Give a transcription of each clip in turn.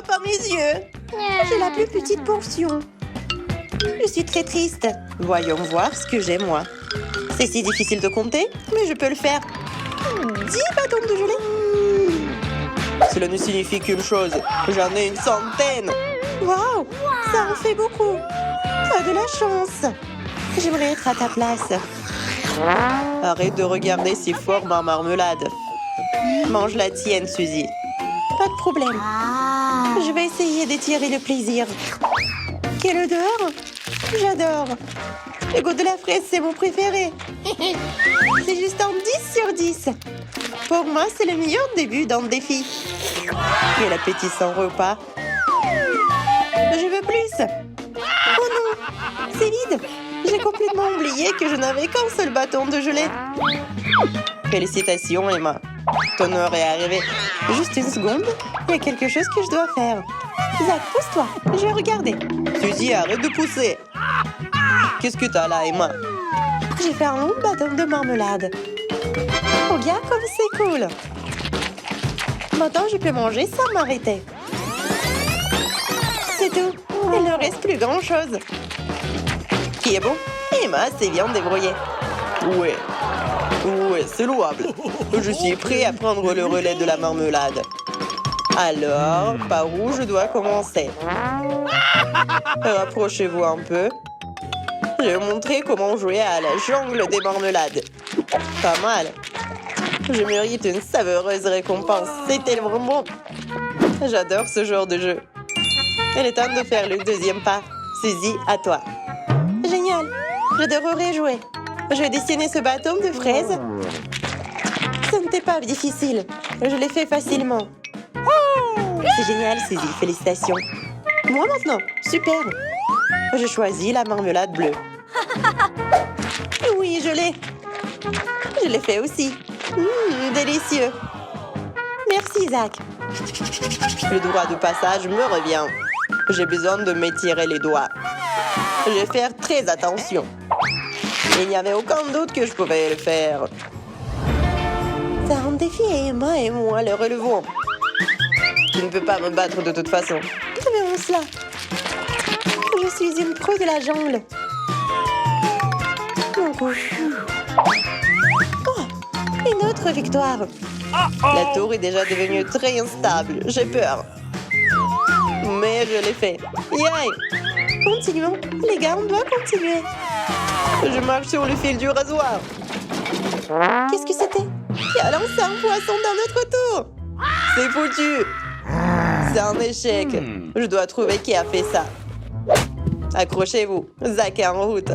vois pas mes yeux. J'ai la plus petite portion. Je suis très triste. Voyons voir ce que j'ai, moi. C'est si difficile de compter, mais je peux le faire. 10 bâtons de gelée. Cela ne signifie qu'une chose. J'en ai une centaine. Waouh, ça en fait beaucoup. Tu as de la chance. J'aimerais être à ta place. Arrête de regarder si fort ma marmelade. Mange la tienne, Suzy. Pas de problème. Je vais essayer d'étirer le plaisir. Quelle odeur! J'adore! Le goût de la fraise, c'est mon préféré. C'est juste un 10 sur 10. Pour moi, c'est le meilleur début dans le défi. Quel appétissant repas. Je veux plus. Oh non, c'est vide. J'ai complètement oublié que je n'avais qu'un seul bâton de gelée. Félicitations, Emma. Ton heure est arrivée. Juste une seconde, il y a quelque chose que je dois faire. Zach, pousse-toi, je vais regarder. Suzy, arrête de pousser. Qu'est-ce que t'as là, Emma? J'ai fait un long bâton de marmelade. Regarde comme c'est cool. Maintenant, je peux manger sans m'arrêter. C'est tout. Il ne reste plus grand-chose. Qui est bon? Emma s'est bien débrouillée. Ouais, c'est louable. Je suis prêt à prendre le relais de la marmelade. Alors, par où je dois commencer? Rapprochez-vous un peu. Je vais vous montrer comment jouer à la jungle des marmelades. Pas mal. Je mérite une savoureuse récompense. C'est tellement bon. J'adore ce genre de jeu. Il est temps de faire le deuxième pas. Suzy, à toi. Génial. J'adorerais jouer. Je vais dessiner ce bâton de fraises. Ce n'était pas difficile. Je l'ai fait facilement. C'est génial, Suzy. Félicitations. Moi maintenant. Super. Je choisis la marmelade bleue. Oui, je l'ai. Je l'ai fait aussi. Délicieux. Merci, Zach. Le droit de passage me revient. J'ai besoin de m'étirer les doigts. Je vais faire très attention. Il n'y avait aucun doute que je pouvais le faire. C'est un défi et Emma et moi le relevons. Tu ne peux pas me battre de toute façon. Verrons cela. Je suis une pro de la jungle. Mon coup. Oh, une autre victoire. La tour est déjà devenue très instable. J'ai peur. Mais je l'ai fait. Yay! Continuons. Les gars, on doit continuer. Je marche sur le fil du rasoir. Qu'est-ce que c'était? Qui a lancé un poisson dans notre tour? C'est foutu. C'est un échec. Je dois trouver qui a fait ça. Accrochez-vous. Zach est en route.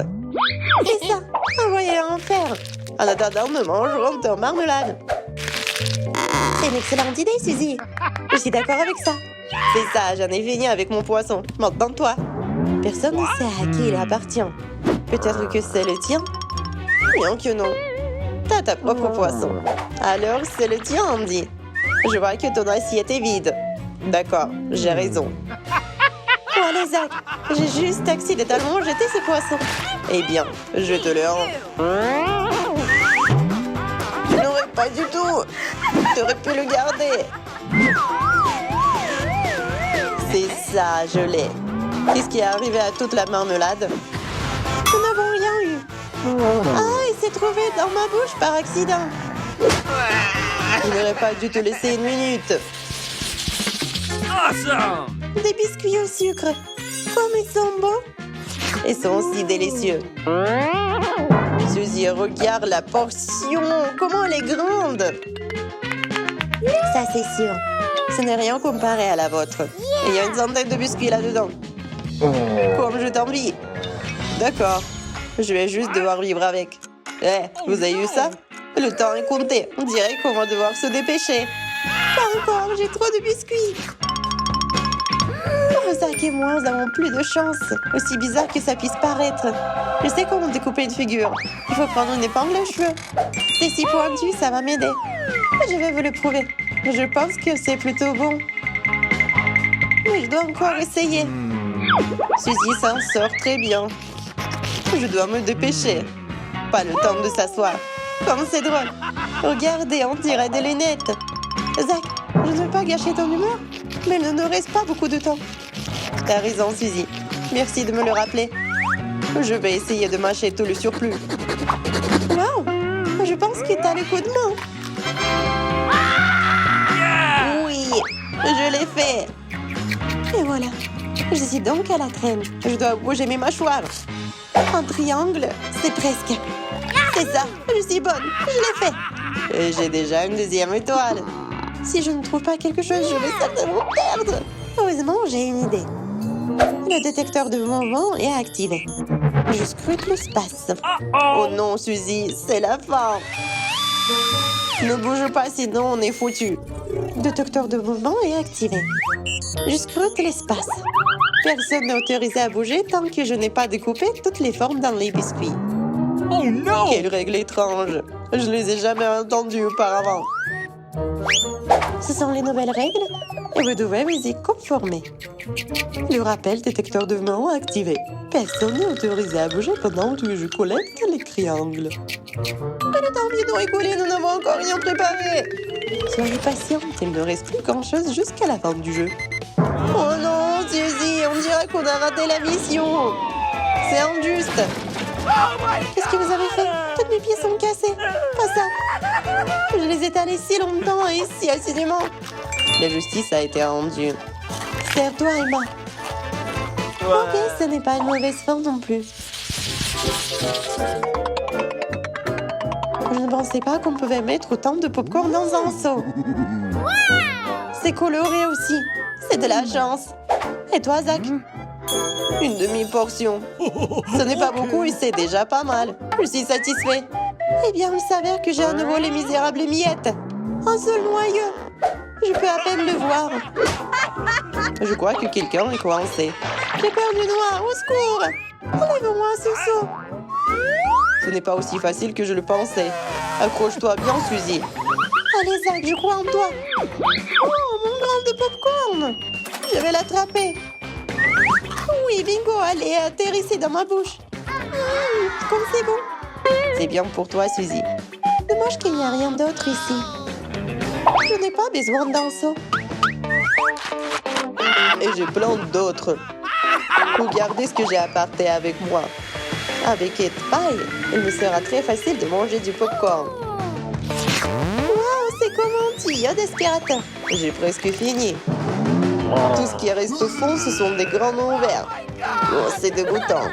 C'est ça. Envoyez-le en faire. En attendant, nous mangerons ton marmelade. C'est une excellente idée, Suzy. Je suis d'accord avec ça. C'est ça, j'en ai fini avec mon poisson. Maintenant, toi. Personne ne sait à qui il appartient. Peut-être que c'est le tien? Bien que non. T'as ta propre poisson. Alors, c'est le tien, Andy. Je vois que ton assiette est vide. D'accord, j'ai raison. Oh, allez, Zach. J'ai juste accidentellement jeté ce poisson. Eh bien, je te le rends. Je n'aurais pas du tout. T'aurais pu le garder. C'est ça, je l'ai. Qu'est-ce qui est arrivé à toute la marmelade? Nous n'avons rien eu. Ah, il s'est trouvé dans ma bouche par accident. Je n'aurais pas dû te laisser une minute. Awesome! Des biscuits au sucre. Comme ils sont beaux. Ils sont aussi délicieux. Suzy, regarde la portion. Comment elle est grande. Ça, c'est sûr. Ce n'est rien comparé à la vôtre. Il y a une centaine de biscuits là-dedans. Comme je t'envie. D'accord. Je vais juste devoir vivre avec. Vous avez eu ça? Le temps est compté. On dirait qu'on va devoir se dépêcher. Pas encore, j'ai trop de biscuits. Oh, Zach et moi, nous avons plus de chance. Aussi bizarre que ça puisse paraître. Je sais comment découper une figure. Il faut prendre une épingle à cheveux. C'est si pointu, ça va m'aider. Je vais vous le prouver. Je pense que c'est plutôt bon. Mais je dois encore essayer. Suzy s'en sort très bien. Je dois me dépêcher. Pas le temps de s'asseoir. Comme c'est drôle. Regardez, on dirait des lunettes. Zach, Je ne veux pas gâcher ton humeur, mais il ne nous reste pas beaucoup de temps. T'as raison, Suzy. Merci de me le rappeler. Je vais essayer de mâcher tout le surplus. Wow! Je pense que t'as le coup de main. Oui, je l'ai fait. Et voilà. Je suis donc à la traîne. Je dois bouger mes mâchoires. Un triangle, c'est presque. C'est ça, je suis bonne. Je l'ai fait. Et j'ai déjà une deuxième étoile. Si je ne trouve pas quelque chose, je vais certainement perdre. Heureusement, j'ai une idée. Le détecteur de mouvement est activé. Je scrute l'espace. Oh non, Suzy, c'est la fin. Ne bouge pas, sinon on est foutu. Le détecteur de mouvement est activé. Je scrute l'espace. Personne n'est autorisé à bouger tant que je n'ai pas découpé toutes les formes dans les biscuits. Oh non! Quelle règle étrange. Je les ai jamais entendues auparavant. Ce sont les nouvelles règles et vous devez vous y conformer. Le rappel détecteur de mouvement activé. Personne n'est autorisé à bouger pendant que je collecte les triangles. Mais le temps vient de rigoler, nous n'avons encore rien préparé. Soyez patiente, il ne reste plus grand-chose jusqu'à la fin du jeu. Oh non, Suzy, on dirait qu'on a raté la mission. C'est injuste. Qu'est-ce que vous avez fait? Toutes mes pieds sont cassés. Pas ça. Je les ai étalés si longtemps et si assidûment. La justice a été rendue. Serre-toi, Emma. Ok, ce n'est pas une mauvaise fin non plus. Je ne pensais pas qu'on pouvait mettre autant de popcorn dans un seau. C'est coloré aussi. C'est de la chance. Et toi, Zach? Une demi-portion. Ce n'est pas beaucoup et c'est déjà pas mal. Je suis satisfait. Eh bien, il s'avère que j'ai à nouveau les misérables miettes. Un seul noyau. Je peux à peine le voir. Je crois que quelqu'un est coincé. J'ai peur du noir. Au secours! Enlève-moi ce seau. Ce n'est pas aussi facile que je le pensais. Accroche-toi bien, Suzy. Allez, Zach, je crois en toi. Oh, mon grain de popcorn! Je vais l'attraper. Oui, bingo, allez, atterrissez dans ma bouche. Comme c'est bon. C'est bien pour toi, Suzy. Dommage qu'il n'y a rien d'autre ici. Je n'ai pas besoin d'un seau. Et j'ai plein d'autres. Regardez ce que j'ai apporté avec moi. Avec cette paille, il me sera très facile de manger du popcorn. Wow, c'est comme un tuyau d'aspirateur. J'ai presque fini. Tout ce qui reste au fond, ce sont des grands noms verts. Oh, c'est dégoûtant.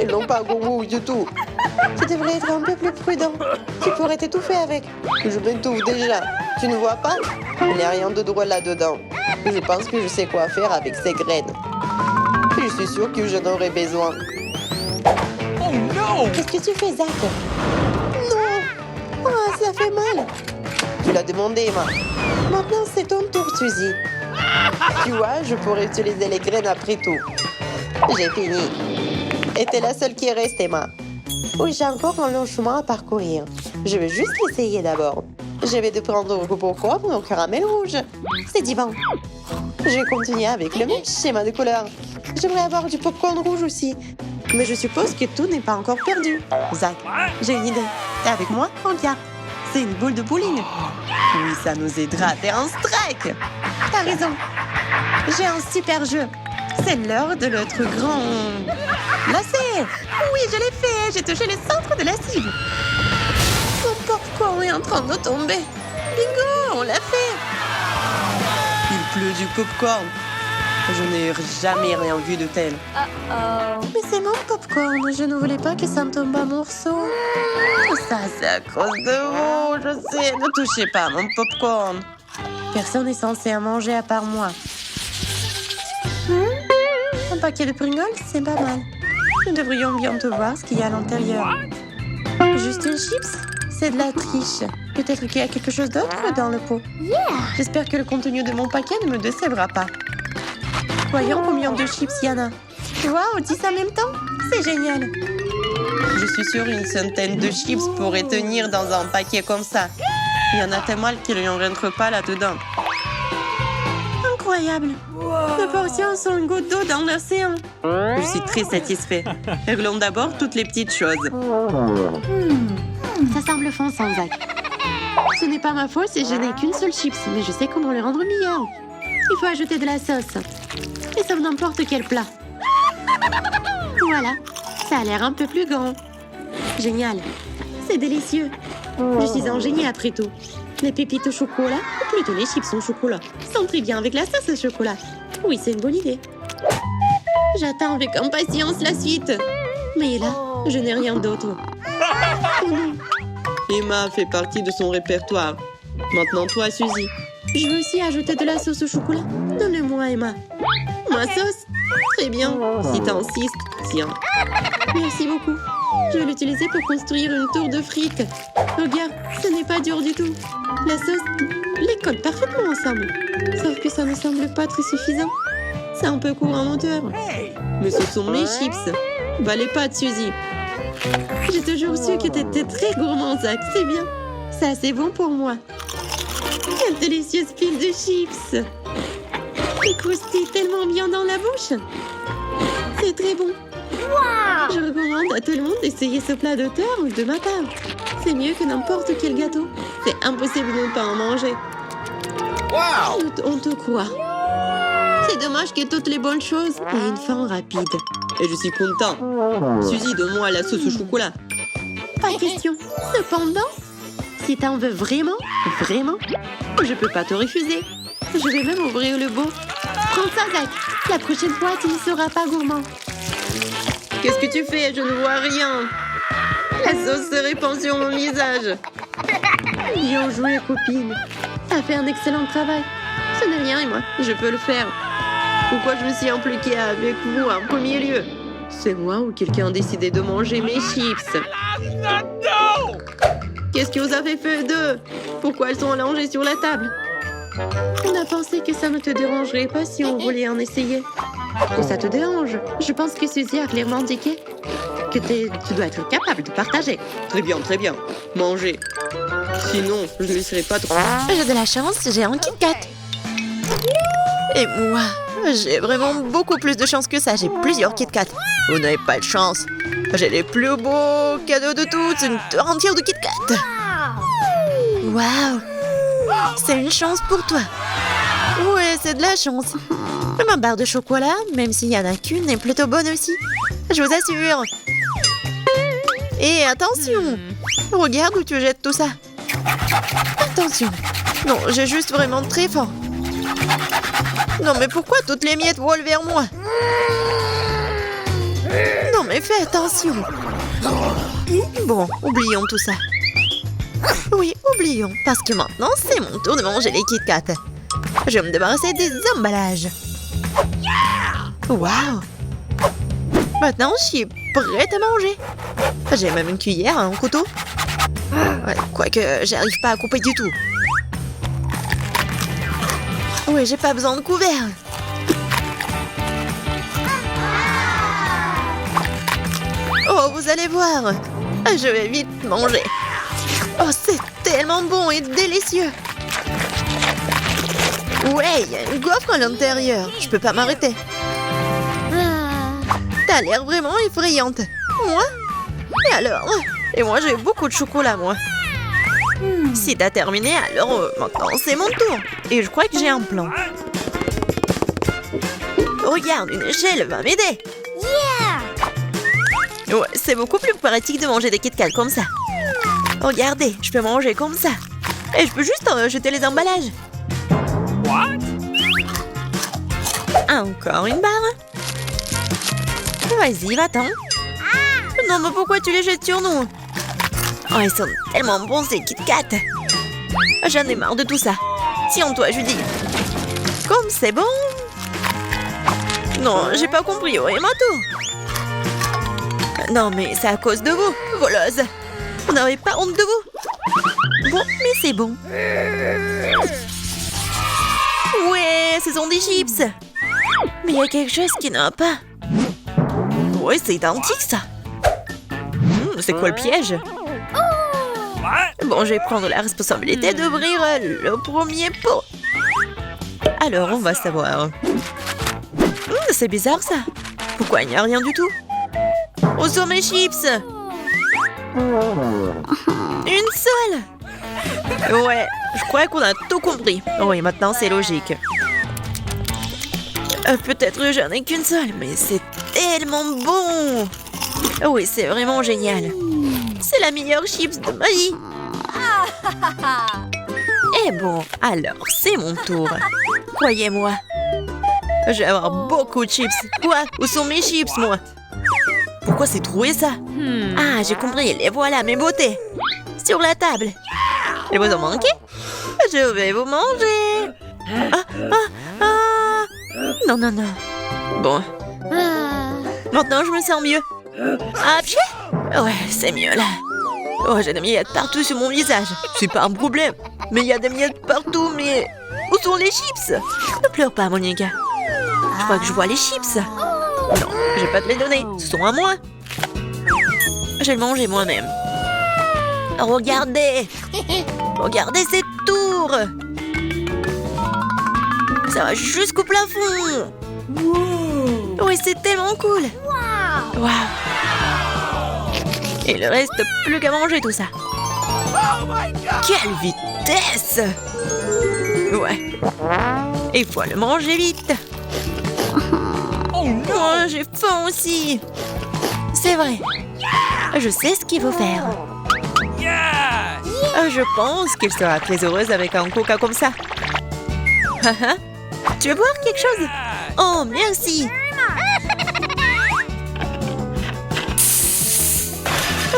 Ils n'ont pas goût du tout. Tu devrais être un peu plus prudent. Tu pourrais t'étouffer avec. Je m'étouffe déjà. Tu ne vois pas? Il n'y a rien de drôle là-dedans. Je pense que je sais quoi faire avec ces graines. Je suis sûre que j'en aurai besoin. Oh non! Qu'est-ce que tu fais, Zach? Non! Ah, ça fait mal. Tu l'as demandé, Emma. Maintenant, c'est ton tour, Suzy. Tu vois, je pourrais utiliser les graines après tout. J'ai fini. Et t'es la seule qui reste, Emma. Oui, j'ai encore un long chemin à parcourir. Je vais juste l'essayer d'abord. Je vais te prendre au popcorn au caramel rouge. C'est divin. Je vais continuer avec le même schéma de couleur. J'aimerais avoir du popcorn rouge aussi. Mais je suppose que tout n'est pas encore perdu. Zach, j'ai une idée. T'es avec moi? Regarde. C'est une boule de bowling. Oui, ça nous aidera à faire un strike. T'as raison. J'ai un super jeu. C'est l'heure de notre grand... lacet. Oui, je l'ai fait. J'ai touché le centre de la cible. Mon popcorn est en train de tomber. Bingo, on l'a fait. Il pleut du popcorn. Je n'ai jamais rien vu de tel. Mais c'est mon popcorn. Je ne voulais pas que ça me tombe en morceaux. Tout ça, c'est à cause de vous. Je sais, ne touchez pas à mon popcorn. Personne n'est censé en manger à part moi. Un paquet de Pringles, c'est pas mal. Nous devrions bientôt voir ce qu'il y a à l'intérieur. Juste une chips? C'est de la triche. Peut-être qu'il y a quelque chose d'autre dans le pot. J'espère que le contenu de mon paquet ne me décevra pas. Voyons combien de chips il y en a. Waouh, 10 en même temps? C'est génial. Je suis sûre une centaine de chips pourraient tenir dans un paquet comme ça. Il y en a tellement qu'il n'en rentre pas là-dedans. Incroyable. Nos portions sont une goutte d'eau dans l'océan. Je suis très satisfait. Réglons d'abord toutes les petites choses. Ça semble fond sans Zach. Ce n'est pas ma faute si je n'ai qu'une seule chips, mais je sais comment le rendre meilleur. Il faut ajouter de la sauce. Et sur n'importe quel plat. Voilà, ça a l'air un peu plus grand. Génial, c'est délicieux. Je suis un génie après tout. Les pépites au chocolat, ou plutôt les chips au chocolat, sont très bien avec la sauce au chocolat. Oui, c'est une bonne idée. J'attends avec impatience la suite. Mais là, je n'ai rien d'autre. Oh non. Emma fait partie de son répertoire. Maintenant, toi, Suzy. Je veux aussi ajouter de la sauce au chocolat. Donne-moi, Emma. Ma sauce? Très bien. Si t'insistes, tiens. Merci beaucoup. Je vais l'utiliser pour construire une tour de frites. Regarde, ce n'est pas dur du tout. La sauce les colle parfaitement ensemble. Sauf que ça ne semble pas très suffisant. C'est un peu court en hauteur. Mais ce sont mes chips. Pas les pâtes, Suzy. J'ai toujours su que t'étais très gourmand, Zach. C'est bien. C'est assez bon pour moi. Quelle délicieuse pile de chips. Ils croustillent tellement bien dans la bouche. C'est très bon. Je recommande à tout le monde d'essayer ce plat d'auteur de ma part. C'est mieux que n'importe quel gâteau. C'est impossible de ne pas en manger. On te croit. C'est dommage que toutes les bonnes choses aient une fin rapide. Et je suis content. Suzy, donne-moi la sauce au chocolat. Pas question. Cependant, si t'en veux vraiment, je peux pas te refuser. Je vais même ouvrir le pot. Prends ça, Zach. La prochaine fois, tu ne seras pas gourmand. Qu'est-ce que tu fais? Je ne vois rien. La sauce se répand sur mon visage. Bien joué, copine. T'as fait un excellent travail. Ce n'est rien, Emma. Je peux le faire. Pourquoi je me suis impliquée avec vous en premier lieu? C'est moi ou quelqu'un a décidé de manger mes chips? Qu'est-ce que vous avez fait d'eux? Pourquoi elles sont allongées sur la table? On a pensé que ça ne te dérangerait pas si on voulait en essayer. Que ça te dérange? Je pense que Suzy a clairement indiqué que tu dois être capable de partager. Très bien, très bien. Manger. Sinon, je ne laisserai pas trop. J'ai de la chance, j'ai un Kit Kat. Et moi, j'ai vraiment beaucoup plus de chance que ça. J'ai plusieurs Kit Kat. Vous n'avez pas de chance. J'ai les plus beaux cadeaux de toutes, une tour entière de Kit Kat. Waouh! C'est une chance pour toi. Ouais, c'est de la chance. Ma barre de chocolat, même s'il n'y en a qu'une, est plutôt bonne aussi. Je vous assure. Et attention! Regarde où tu jettes tout ça. Attention. Non, j'ai juste vraiment très fort. Non, mais pourquoi toutes les miettes volent vers moi? Non, mais fais attention. Bon, oublions tout ça. Oui, oublions, parce que maintenant, c'est mon tour de manger les Kit Kat. Je vais me débarrasser des emballages. Waouh! Maintenant, je suis prête à manger. J'ai même une cuillère, un couteau. Ouais, quoique, j'arrive pas à couper du tout. Oui, j'ai pas besoin de couvert. Oh, vous allez voir. Je vais vite manger. Oh, c'est tellement bon et délicieux. Ouais, il y a une gaufre à l'intérieur. Je peux pas m'arrêter. T'as l'air vraiment effrayante. Moi? Et alors? Et moi, j'ai beaucoup de chocolat, moi. Si t'as terminé, alors maintenant, c'est mon tour. Et je crois que j'ai un plan. Regarde, une échelle va m'aider. Ouais, c'est beaucoup plus pratique de manger des Kit Kat comme ça. Regardez, je peux manger comme ça. Et je peux juste jeter les emballages. Encore une barre. Vas-y, va-t'en. Non, mais pourquoi tu les jettes sur nous? Oh, ils sont tellement bons, ces Kit Kat. J'en ai marre de tout ça. Tiens-toi, Judy. Comme c'est bon. Non, j'ai pas compris. Oh, et Mato. Non, mais c'est à cause de vous, voleuse. Vous n'avez pas honte de vous? Bon, mais c'est bon. Ouais, ce sont des chips. Mais il y a quelque chose qui n'a pas. Ouais, c'est identique, ça. C'est quoi le piège? Bon, je vais prendre la responsabilité d'ouvrir le premier pot. Alors, on va savoir. C'est bizarre, ça. Pourquoi il n'y a rien du tout? Où sont mes chips? Une seule? Ouais, je crois qu'on a tout compris. Oui, maintenant c'est logique. Peut-être j'en ai qu'une seule, mais c'est tellement bon. Oui, c'est vraiment génial. C'est la meilleure chips de ma vie. Et bon, alors, c'est mon tour. Croyez-moi. Je vais avoir beaucoup de chips. Quoi? Où sont mes chips, moi? Pourquoi c'est troué, ça? Ah, j'ai compris. Les voilà, mes beautés. Sur la table. Et vous en manquez? Je vais vous manger. Non, non, non. Bon. Maintenant, je me sens mieux. Ah, pied? Ouais, c'est mieux, là. Oh, j'ai des miettes partout sur mon visage. C'est pas un problème. Mais il y a des miettes partout, mais... Où sont les chips? Ne pleure pas, Monica. Je crois que je vois les chips. Non, je vais pas te les donner. Ce sont à moi. Je vais le manger moi-même. Regardez. Regardez cette tour. Ça va jusqu'au plafond. Oui, c'est tellement cool. Waouh. Et il reste plus qu'à manger tout ça. Quelle vitesse! Ouais. Il faut le manger vite. Moi, j'ai faim aussi. C'est vrai. Je sais ce qu'il faut faire. Je pense qu'elle sera très heureuse avec un coca comme ça. Tu veux boire quelque chose? Oh, merci.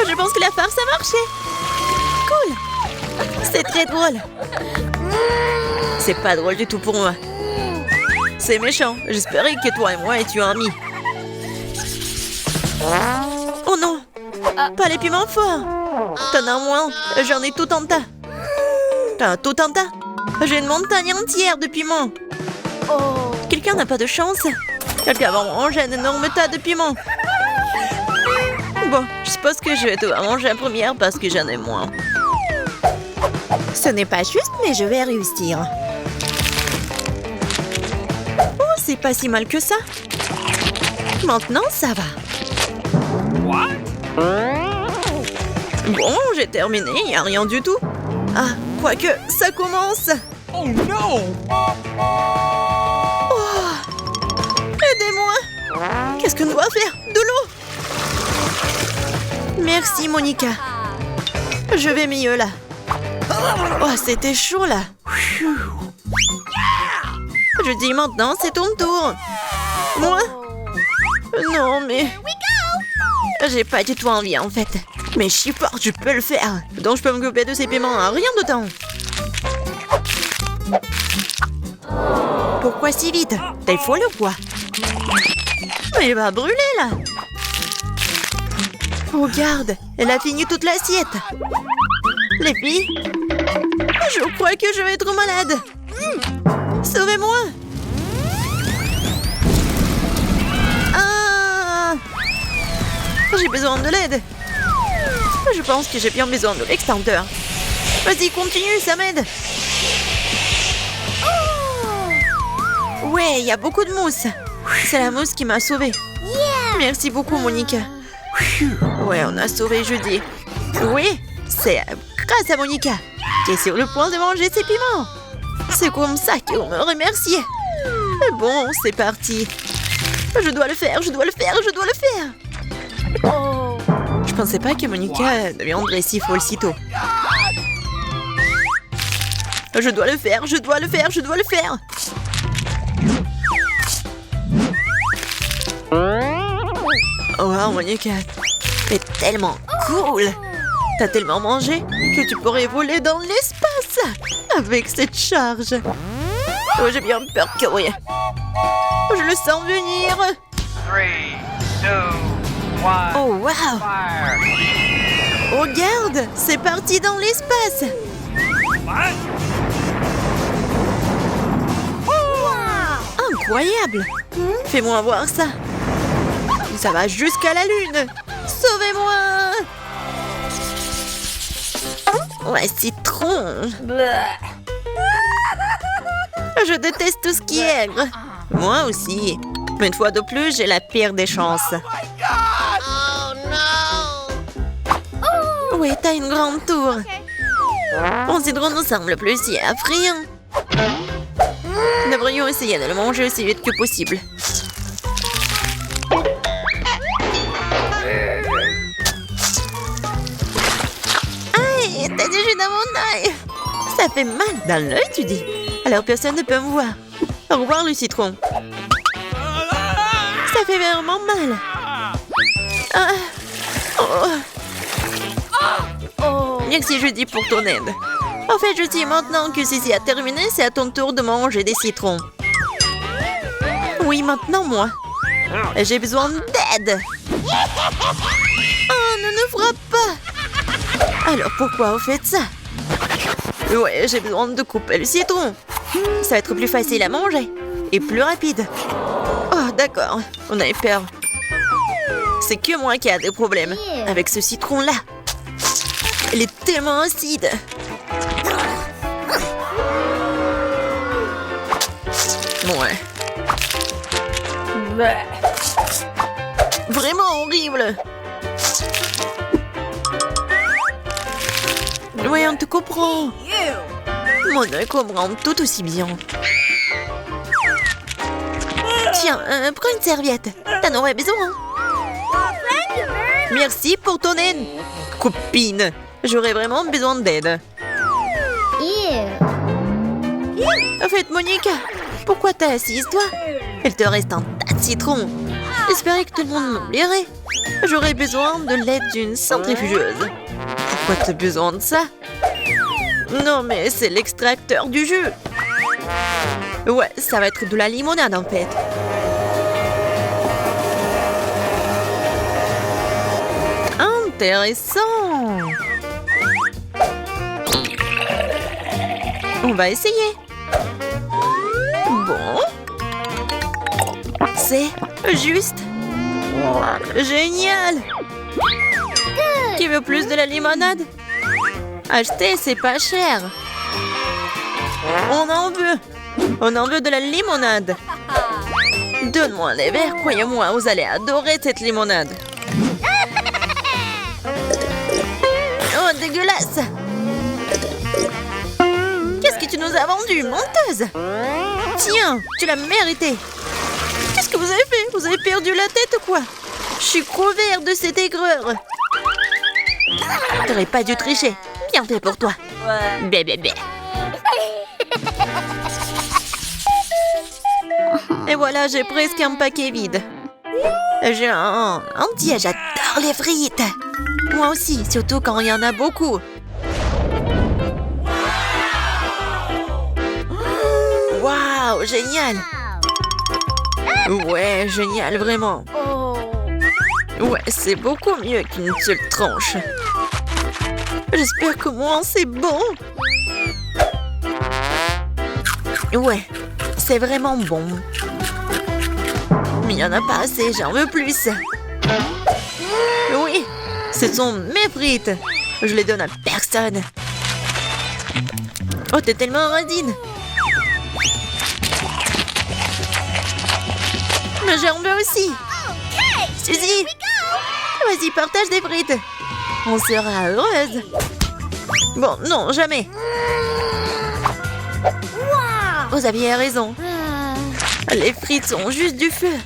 Je pense que la farce a marché. Cool. C'est très drôle. C'est pas drôle du tout pour moi. C'est méchant. J'espérais que toi et moi étions amis. Oh non. Pas les piments forts. T'en as moins. J'en ai tout en tas. T'as tout en tas. J'ai une montagne entière de piments. Quelqu'un n'a pas de chance. Quelqu'un va manger un énorme tas de piments. Bon, je suppose que je vais devoir manger en première parce que j'en ai moins. Ce n'est pas juste, mais je vais réussir. Oh, c'est pas si mal que ça. Maintenant, ça va. Bon, j'ai terminé, il n'y a rien du tout. Ah, quoique, ça commence. Oh non! Oh, aidez-moi. Qu'est-ce que nous doit faire? De l'eau. Merci, Monica. Je vais mieux, là. Oh, c'était chaud, là. Je dis maintenant, c'est ton tour. Moi? Non, mais... J'ai pas du tout envie, en fait. Mais je suis forte, je peux le faire. Donc, je peux m'occuper de ces paiements en rien de temps. Pourquoi si vite? T'es folle ou quoi? Il va brûler, là. Regarde, elle a fini toute l'assiette. Les filles, je crois que je vais être malade. Sauvez-moi. Ah, j'ai besoin de l'aide. Je pense que j'ai bien besoin de l'extincteur. Vas-y, continue, ça m'aide. Ouais, il y a beaucoup de mousse. C'est la mousse qui m'a sauvée. Merci beaucoup, Monica. Ouais, on a sauvé Judy. Oui, c'est grâce à Monica qui est sur le point de manger ses piments. C'est comme ça qu'on me remercie. Bon, c'est parti. Je dois le faire, je dois le faire, je dois le faire. Je pensais pas que Monica deviendrait si folle si tôt. Je dois le faire, je dois le faire, je dois le faire. Oh, Monica, t'es tellement cool. T'as tellement mangé que tu pourrais voler dans l'espace avec cette charge. Oh, j'ai bien peur que oui. Je le sens venir. 3, 2, 1. Oh, wow. Fire! Regarde, c'est parti dans l'espace. What? Incroyable. Fais-moi voir ça. Ça va jusqu'à la lune. Sauvez-moi. Ouais, citron. Je déteste tout ce qui est aigre. Moi aussi. Mais une fois de plus, j'ai la pire des chances. Oui, t'as une grande tour. Mon citron ne semble plus si effrayant. Nous devrions essayer de le manger aussi vite que possible. Aïe, t'as du jus dans mon œil. Ça fait mal dans l'œil, tu dis? Alors personne ne peut me voir. Au revoir, le citron. Ça fait vraiment mal. Ah. Oh. Merci, je dis pour ton aide. En fait, je dis maintenant que ceci a terminé, c'est à ton tour de manger des citrons. Oui, maintenant moi. J'ai besoin d'aide. Oh, ne nous frappe pas. Alors pourquoi vous faites ça? Ouais, j'ai besoin de couper le citron. Ça va être plus facile à manger. Et plus rapide. Oh, d'accord. On avait peur. C'est que moi qui a des problèmes avec ce citron-là. Il est tellement acide. Ouais. Vraiment horrible. Oui, on te comprend. Mon œil comprend tout aussi bien. Tiens, prends une serviette. T'en aurais besoin. Merci pour ton aide, copine. J'aurais vraiment besoin d'aide. En fait, Monica, pourquoi t'es assise, toi? Il te reste un tas de citrons. J'espérais que tout le monde m'oublierait. J'aurais besoin de l'aide d'une centrifugeuse. Pourquoi t'as besoin de ça? Non, mais c'est l'extracteur du jus. Ouais, ça va être de la limonade, en fait. Intéressant. On va essayer. Bon. C'est juste génial. Qui veut plus de la limonade? Acheter, c'est pas cher. On en veut. On en veut de la limonade. Donne-moi les verres, croyez-moi, vous allez adorer cette limonade. Oh, dégueulasse. Qu'est-ce que tu nous as vendu, menteuse? Tiens, tu l'as mérité. Qu'est-ce que vous avez fait? Vous avez perdu la tête ou quoi? Je suis couvert de cette aigreur. T'aurais pas dû tricher. Bien fait pour toi. Bé, bé, bé. Et voilà, j'ai presque un paquet vide. J'ai un entier, j'adore les frites. Moi aussi, surtout quand il y en a beaucoup. Waouh, génial. Ouais, génial, vraiment. Ouais, c'est beaucoup mieux qu'une seule tranche. J'espère que moi, c'est bon. Ouais, c'est vraiment bon. Mais il n'y en a pas assez, j'en veux plus. Oui, ce sont mes frites. Je les donne à personne. Oh, t'es tellement radine. Mais j'en veux aussi. Suzy, vas-y, partage des frites. On sera heureuse. Bon, non, jamais. Vous aviez raison. Les frites sont juste du feu.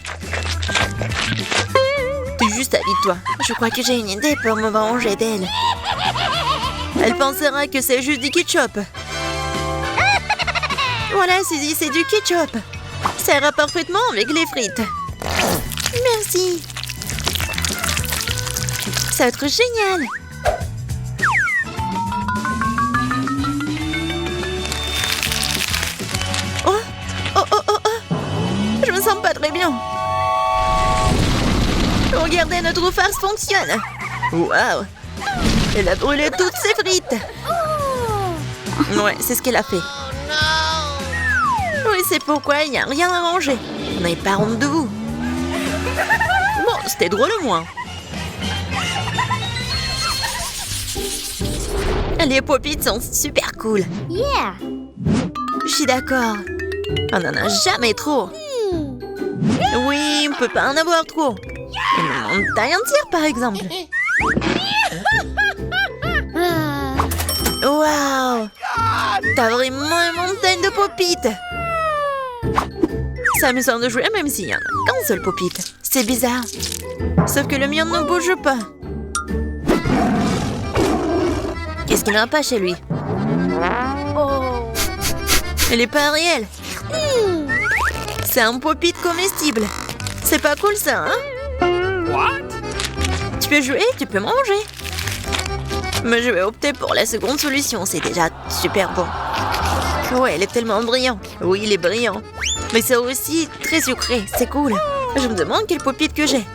T'es juste habille-toi. Je crois que j'ai une idée pour me venger d'elle. Elle pensera que c'est juste du ketchup. Voilà, Suzy, c'est du ketchup. Ça ira parfaitement avec les frites. Merci. Ça va être génial. Oh, oh, oh, oh, oh. Je me sens pas très bien. Regardez, notre farce fonctionne. Waouh. Elle a brûlé toutes ses frites. Ouais, c'est ce qu'elle a fait. Oui, c'est pourquoi il n'y a rien à manger. Vous n'avez pas honte de vous. Bon, c'était drôle au moins. Les pop-it sont super cool. Yeah. Je suis d'accord. On n'en a jamais trop. Oui, on peut pas en avoir trop. Une montagne entière, par exemple. Wow, Waouh! T'as vraiment une montagne de pop-it! C'est amusant de jouer même s'il y en a qu'un seul pop-it. C'est bizarre. Sauf que le mien ne bouge pas. Qu'est-ce qu'il n'a pas chez lui? Il est pas réel. C'est un pop-it comestible. C'est pas cool ça, hein? What? Tu peux jouer, tu peux manger. Mais je vais opter pour la seconde solution, c'est déjà super bon. Ouais, il est tellement brillant. Oui, il est brillant. Mais c'est aussi très sucré, c'est cool. Je me demande quel pop-it que j'ai.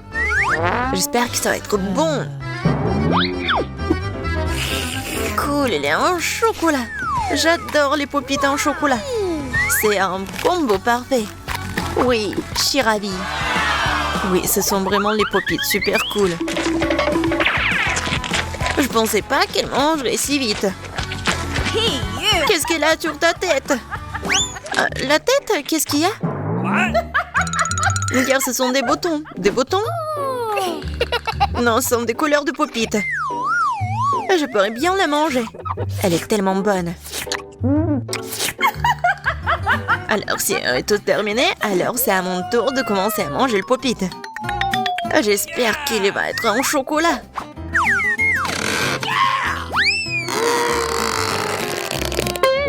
J'espère que ça va être bon. Cool, il est en chocolat. J'adore les pop-it en chocolat. C'est un combo parfait. Oui, je suis ravie. Oui, ce sont vraiment les pop-it super cool. Je pensais pas qu'elle mangerait si vite. Qu'est-ce qu'elle a sur ta tête? La tête? Qu'est-ce qu'il y a? What? Regarde, ce sont des boutons. Des boutons? Non, ce sont des couleurs de pop-it. Je pourrais bien la manger. Elle est tellement bonne. Alors, si est tout terminé, alors c'est à mon tour de commencer à manger le pop-it. J'espère qu'il va être en chocolat.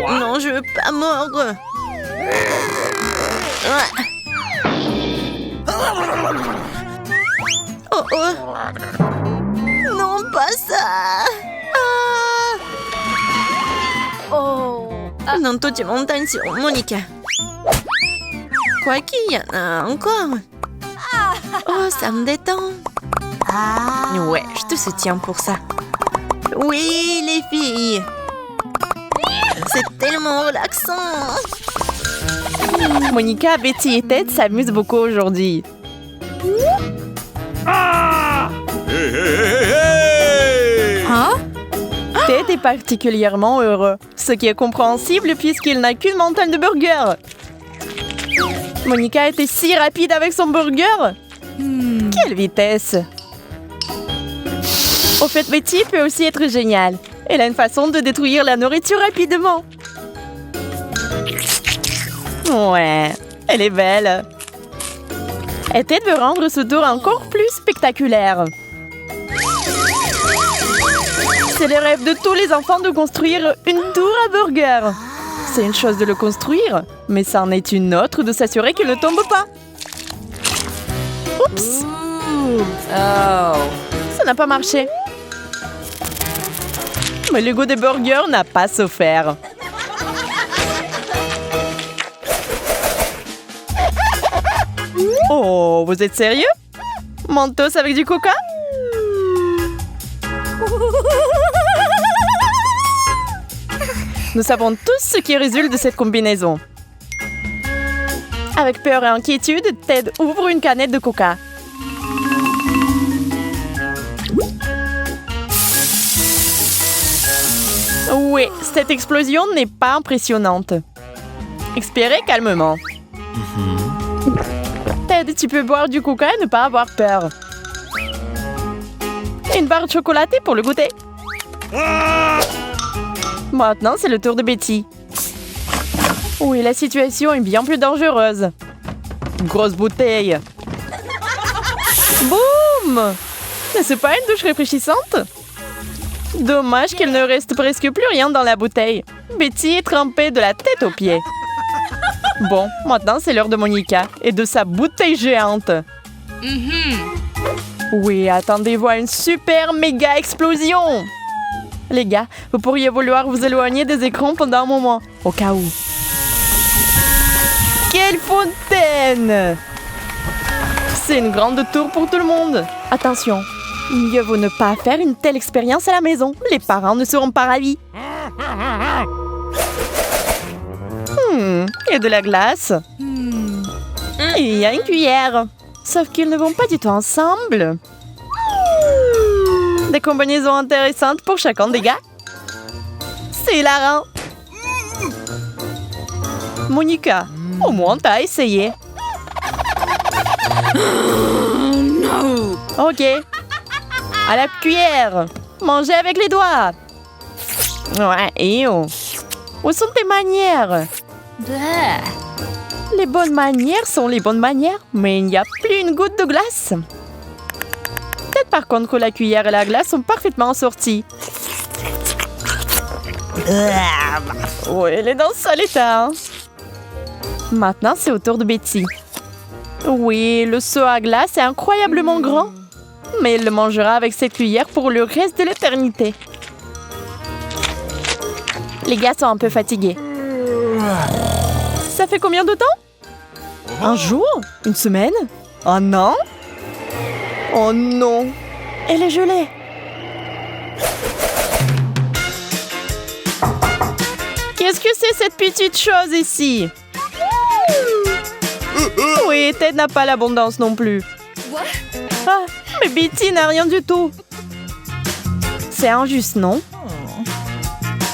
Non, je veux pas mordre. Oh oh. Non, pas ça. Non, toutes les montagnes sur Monica. Quoi qu'il y en a encore. Oh, ça me détend. Ouais, je te soutiens pour ça. Oui, les filles. C'est tellement relaxant. Monica, Betty et Ted s'amusent beaucoup aujourd'hui. Ted est particulièrement heureux, ce qui est compréhensible puisqu'il n'a qu'une montagne de burgers. Monica était si rapide avec son burger. Quelle vitesse! Au fait, Betty peut aussi être géniale. Elle a une façon de détruire la nourriture rapidement. Ouais, elle est belle. Et Ted veut rendre ce tour encore plus spectaculaire. C'est le rêve de tous les enfants de construire une tour à burger. C'est une chose de le construire, mais c'en est une autre de s'assurer qu'il ne tombe pas. Oups! Ça n'a pas marché. Mais le goût des burgers n'a pas souffert. Oh, vous êtes sérieux? Mentos avec du coca? Nous savons tous ce qui résulte de cette combinaison. Avec peur et inquiétude, Ted ouvre une canette de coca. Oui, cette explosion n'est pas impressionnante. Expirez calmement. Ted, tu peux boire du coca et ne pas avoir peur. Une barre chocolatée pour le goûter. Maintenant, c'est le tour de Betty. Oui, la situation est bien plus dangereuse. Grosse bouteille. Boum! N'est-ce pas une douche rafraîchissante? Dommage qu'il ne reste presque plus rien dans la bouteille. Betty est trempée de la tête aux pieds. Bon, maintenant c'est l'heure de Monica et de sa bouteille géante. Oui, attendez-vous à une super méga explosion. Les gars, vous pourriez vouloir vous éloigner des écrans pendant un moment, au cas où. Quelle fontaine! C'est une grande tour pour tout le monde. Attention, mieux vaut ne pas faire une telle expérience à la maison. Les parents ne seront pas ravis. Et de la glace. Et il y a une cuillère. Sauf qu'ils ne vont pas du tout ensemble. Des combinaisons intéressantes pour chacun des gars. C'est hilarant. Monica, au moins t'as essayé. Ok. À la cuillère. Mangez avec les doigts. Ouais, et oh. Où sont tes manières? Les bonnes manières sont les bonnes manières, mais il n'y a plus une goutte de glace. Peut-être par contre que la cuillère et la glace sont parfaitement assorties. Oui, elle est dans le sale état. Hein. Maintenant, c'est au tour de Betty. Oui, le seau à glace est incroyablement grand, mais elle le mangera avec cette cuillère pour le reste de l'éternité. Les gars sont un peu fatigués. Ça fait combien de temps? Un jour? Une semaine? Un an? Oh non! Elle est gelée! Qu'est-ce que c'est cette petite chose ici? Oui, Ted n'a pas l'abondance non plus. Ah, mais Betty n'a rien du tout. C'est injuste, non?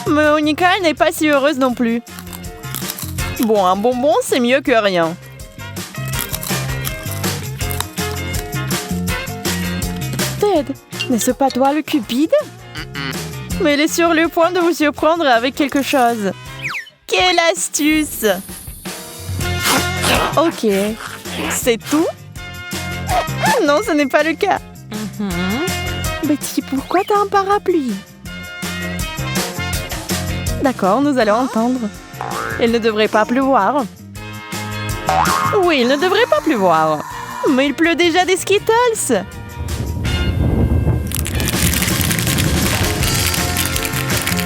Mais Monica, elle n'est pas si heureuse non plus. Bon, un bonbon, c'est mieux que rien. Ted, n'est-ce pas toi le cupide? Mais elle est sur le point de vous surprendre avec quelque chose. Quelle astuce! Ok. C'est tout? Non, ce n'est pas le cas. Betty, pourquoi t'as un parapluie? D'accord, nous allons entendre. Il ne devrait pas pleuvoir. Oui, il ne devrait pas pleuvoir. Mais il pleut déjà des Skittles.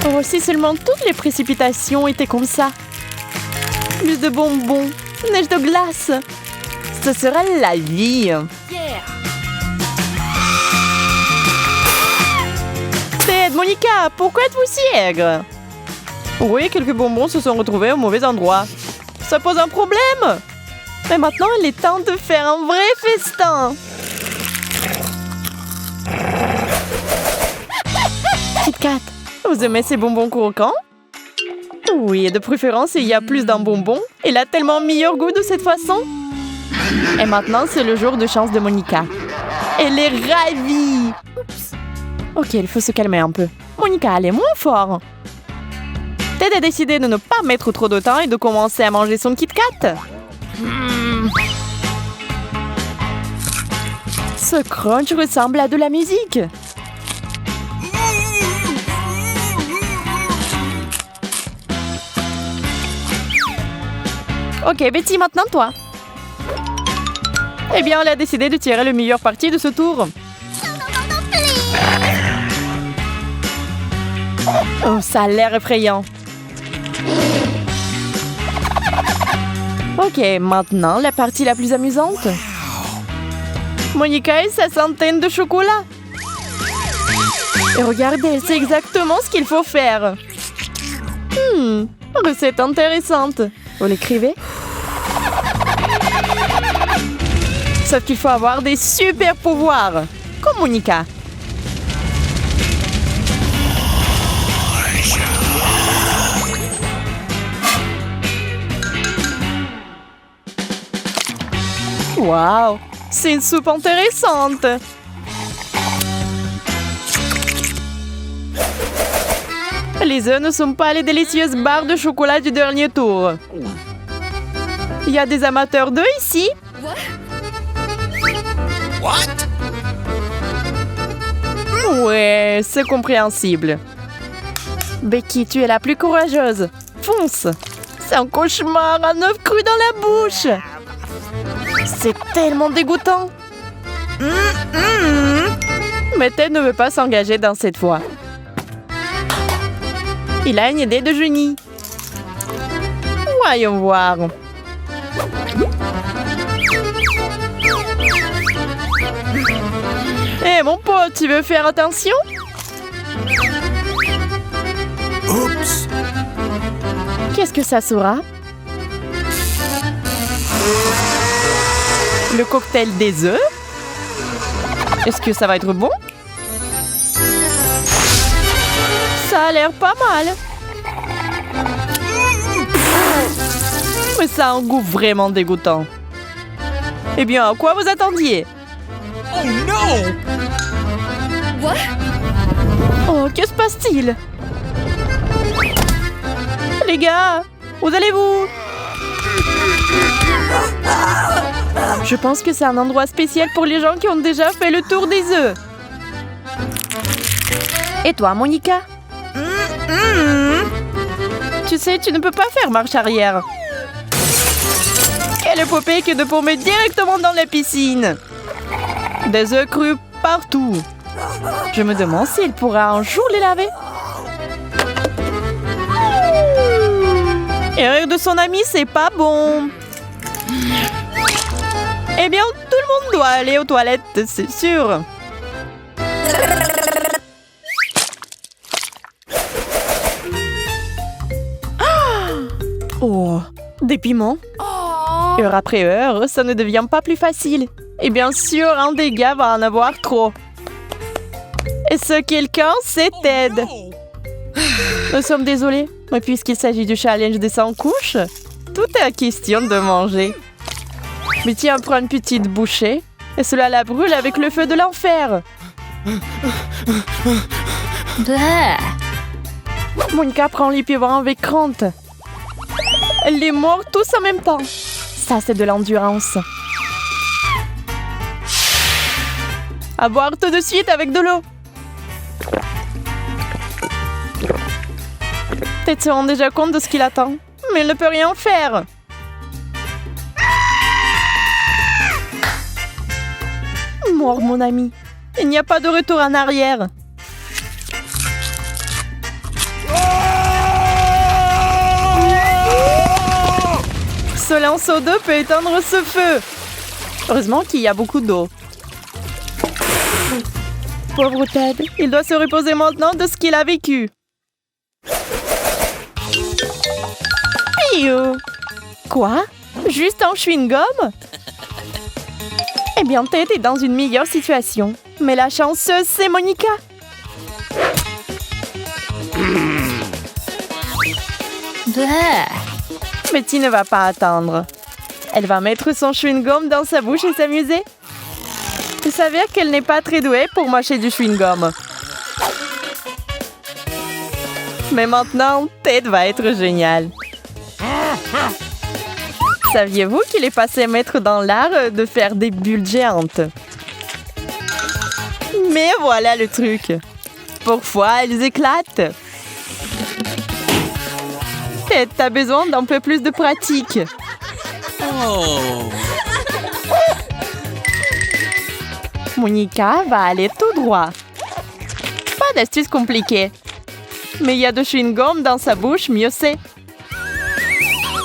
Oh, si seulement toutes les précipitations étaient comme ça. Plus de bonbons, neige de glace. Ce serait la vie. Ted, Monica, pourquoi êtes-vous si aigre? Oui, quelques bonbons se sont retrouvés au mauvais endroit. Ça pose un problème. Mais maintenant, il est temps de faire un vrai festin. Kit Kat, vous aimez ces bonbons croquants? Oui, et de préférence, il y a plus d'un bonbon. Il a tellement meilleur goût de cette façon. Et maintenant, c'est le jour de chance de Monica. Elle est ravie. Ok, il faut se calmer un peu. Monica, elle est moins fort. Ted a décidé de ne pas mettre trop de temps et de commencer à manger son Kit Kat. Ce crunch ressemble à de la musique. Ok, Betty, maintenant toi. Eh bien, elle a décidé de tirer le meilleur parti de ce tour. Oh, ça a l'air effrayant. Ok, maintenant, la partie la plus amusante. Monica et sa centaine de chocolats. Et regardez, elle sait exactement ce qu'il faut faire. Recette intéressante. Vous l'écrivez? Sauf qu'il faut avoir des super pouvoirs, comme Monica. Waouh, c'est une soupe intéressante. Les œufs ne sont pas les délicieuses barres de chocolat du dernier tour. Il y a des amateurs d'œufs ici? Ouais, c'est compréhensible. Becky, tu es la plus courageuse. Fonce! C'est un cauchemar, un œuf cru dans la bouche. C'est tellement dégoûtant. Mais Ted ne veut pas s'engager dans cette voie. Il a une idée de génie. Voyons voir. Hé, mon pote, tu veux faire attention? Oups! Qu'est-ce que ça sera? Le cocktail des œufs? Est-ce que ça va être bon? Ça a l'air pas mal. Mais ça a un goût vraiment dégoûtant. Eh bien, à quoi vous attendiez? Oh non! Oh, que se passe-t-il? Les gars, où allez-vous? Je pense que c'est un endroit spécial pour les gens qui ont déjà fait le tour des œufs. Et toi, Monica? Tu sais, tu ne peux pas faire marche arrière. Quelle épopée que de paumer directement dans la piscine. Des œufs crus partout. Je me demande s'il pourra un jour les laver. Et rire de son ami, c'est pas bon. Eh bien, tout le monde doit aller aux toilettes, c'est sûr. Oh, des piments. Heure après heure, ça ne devient pas plus facile. Et bien sûr, un des gars va en avoir trop. Et ce quelqu'un, c'est Ted. Nous sommes désolés, mais puisqu'il s'agit du challenge des 100 couches, tout est question de manger. Mais tiens, prends une petite bouchée, et cela la brûle avec le feu de l'enfer. Monica prend les piments avec crainte. Elle les mord tous en même temps. Ça, c'est de l'endurance. À boire tout de suite avec de l'eau. Ted se rend déjà compte de ce qu'il attend, mais il ne peut rien faire. Mort, mon ami. Il n'y a pas de retour en arrière. Ce lanceau d'eau peut éteindre ce feu. Heureusement qu'il y a beaucoup d'eau. Pauvre Ted, il doit se reposer maintenant de ce qu'il a vécu. Piou. Quoi? Juste un chewing-gum? Eh bien, Ted est dans une meilleure situation. Mais la chanceuse, c'est Monica. Betty ne va pas attendre. Elle va mettre son chewing-gum dans sa bouche et s'amuser. Il s'avère qu'elle n'est pas très douée pour mâcher du chewing-gum. Mais maintenant, Ted va être génial. Saviez-vous qu'il est passé maître dans l'art de faire des bulles géantes? Mais voilà le truc. Parfois, elles éclatent. Ted, t'as besoin d'un peu plus de pratique. Monica va aller tout droit. Pas d'astuce compliquée. Mais il y a de chewing-gum dans sa bouche, mieux c'est.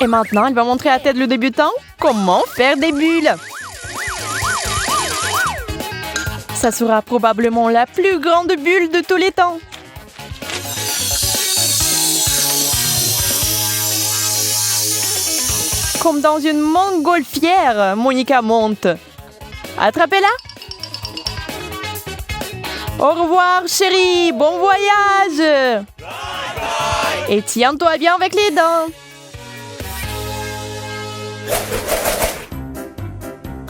Et maintenant, elle va montrer à Ted le débutant comment faire des bulles. Ça sera probablement la plus grande bulle de tous les temps. Comme dans une montgolfière, Monica monte. Attrapez-la. Au revoir, chérie. Bon voyage. Et tiens-toi bien avec les dents.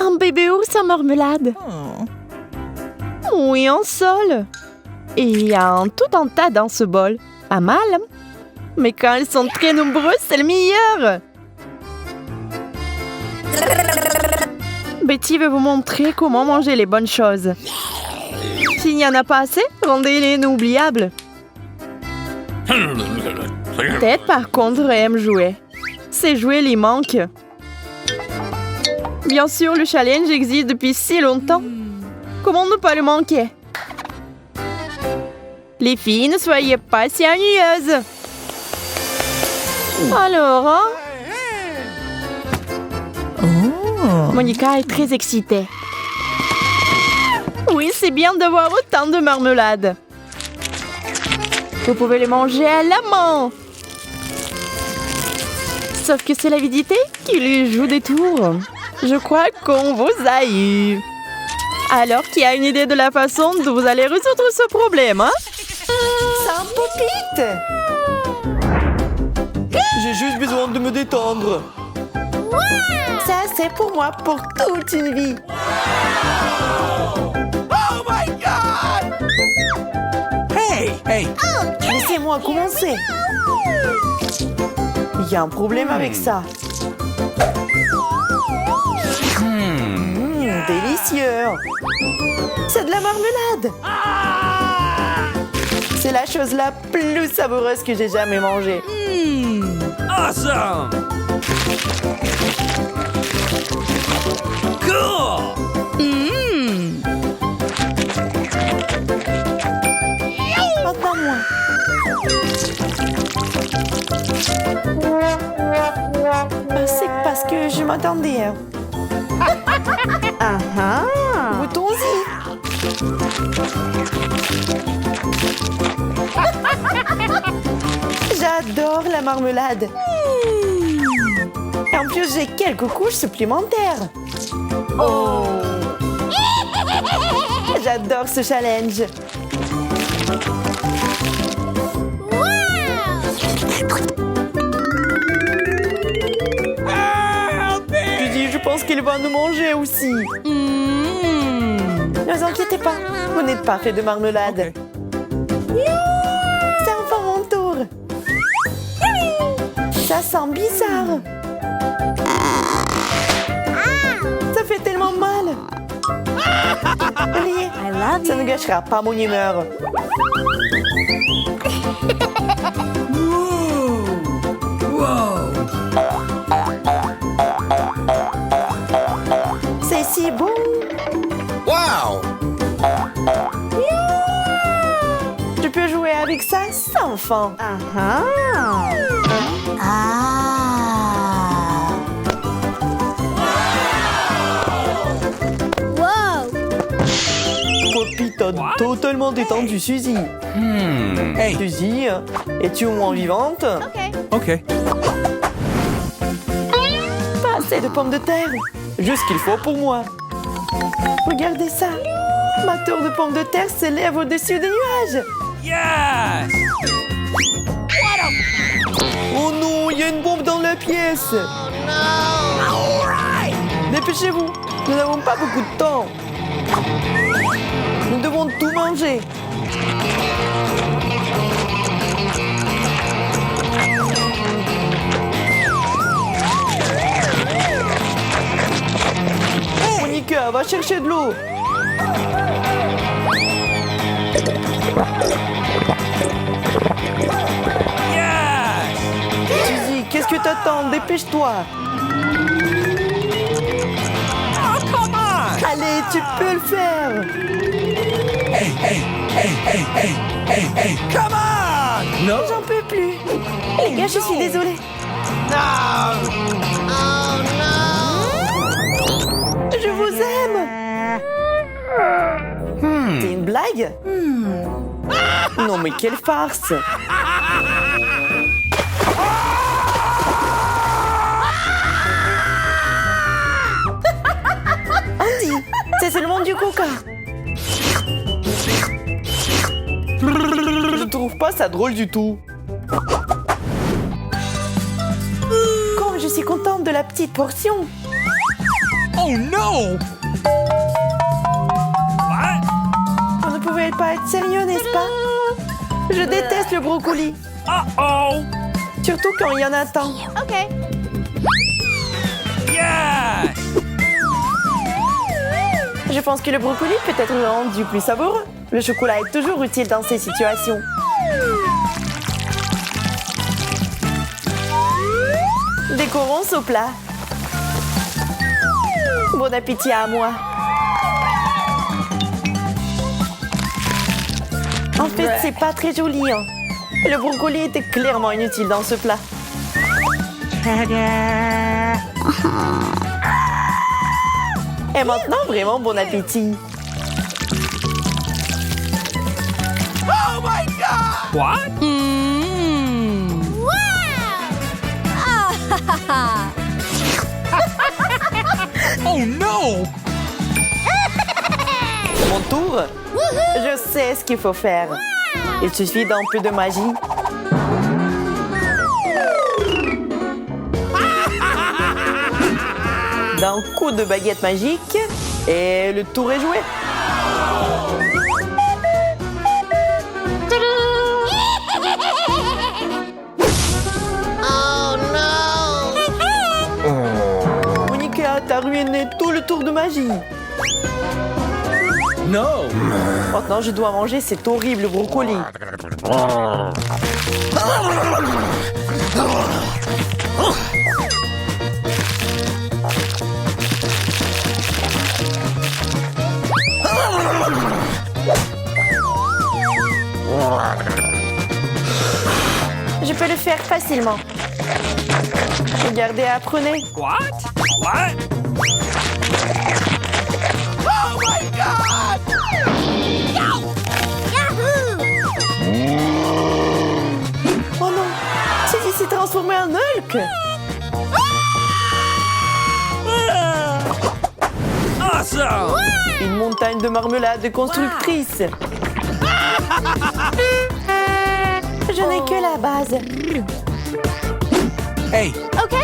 Un bébé ours en marmelade. Oui, un seul. Et il y a tout un tas dans ce bol. Pas mal. Mais quand elles sont très nombreuses, c'est le meilleur. Betty veut vous montrer comment manger les bonnes choses. S'il n'y en a pas assez, rendez-les inoubliables. Ted, par contre, aime jouer. Ses jouets lui manquent. Bien sûr, le challenge existe depuis si longtemps. Comment ne pas le manquer? Les filles, ne soyez pas si ennuyeuses. Alors, hein? Monica est très excitée. Oui, c'est bien d'avoir autant de marmelade. Vous pouvez les manger à la main. Sauf que c'est l'avidité qui lui joue des tours. Je crois qu'on vous a eu. Alors, qui a une idée de la façon dont vous allez résoudre ce problème, hein? Ça popite. J'ai juste besoin de me détendre. Ça, c'est pour moi pour toute une vie. Oh my God! Hey, hey! Laissez-moi commencer. Il y a un problème avec ça. Délicieux. C'est de la marmelade. C'est la chose la plus savoureuse que j'ai jamais mangée. Awesome! Cool! Maintenant moi. C'est parce que je m'attendais. Goûtons-y. J'adore la marmelade. Et en plus, j'ai quelques couches supplémentaires. Oh! J'adore ce challenge. Je pense qu'il va nous manger aussi. Ne vous inquiétez pas, vous n'êtes pas fait de marmelade. C'est enfin mon tour. Ça sent bizarre. Ça fait tellement mal. Olivier, ça ne gâchera pas mon humeur. C'est si bon. Wow! Je peux jouer avec ça sans fin. Poppy, t'as totalement détendu Suzy. Hey! Suzy, es-tu au moins vivante? Okay. Pas assez de pommes de terre. Juste ce qu'il faut pour moi. Regardez ça. Ma tour de pommes de terre s'élève au-dessus des nuages. Yes! Oh non, il y a une bombe dans la pièce. Dépêchez-vous, nous n'avons pas beaucoup de temps. Nous devons tout manger. Monica, va chercher de l'eau. Yes! Suzy, qu'est-ce que t'attends? Dépêche-toi. Oh, come on! Allez, tu peux le faire. Come on! No! J'en peux plus. Les gars, je suis désolée. No! Je vous aime. C'est une blague? Non, mais quelle farce. Andy, c'est seulement du coca. Je trouve pas ça drôle du tout. Comme je suis contente de la petite portion. Oh no! What? On ne pouvait pas être sérieux, n'est-ce pas? Je déteste le brocoli. Uh-oh! Surtout quand il y en a tant. Yes! Je pense que le brocoli peut être rendu plus savoureux. Le chocolat est toujours utile dans ces situations. Décorons ce plat. Bon appétit à moi. En fait, c'est pas très joli. Hein. Le brocoli était clairement inutile dans ce plat. Et maintenant, vraiment bon appétit. Oh my god! What? Oh no! Mon tour. Je sais ce qu'il faut faire. Il suffit d'un peu de magie. D'un coup de baguette magique et le tour est joué. Oh non! le tour de magie. No. Maintenant, je dois manger cet horrible brocoli. Je peux le faire facilement. Regardez, apprenez. What? What? Oh my God! Oh non, Suzy s'est transformée en Hulk. Awesome! Une montagne de marmelade constructrice. Je n'ai que la base. Hey, OK.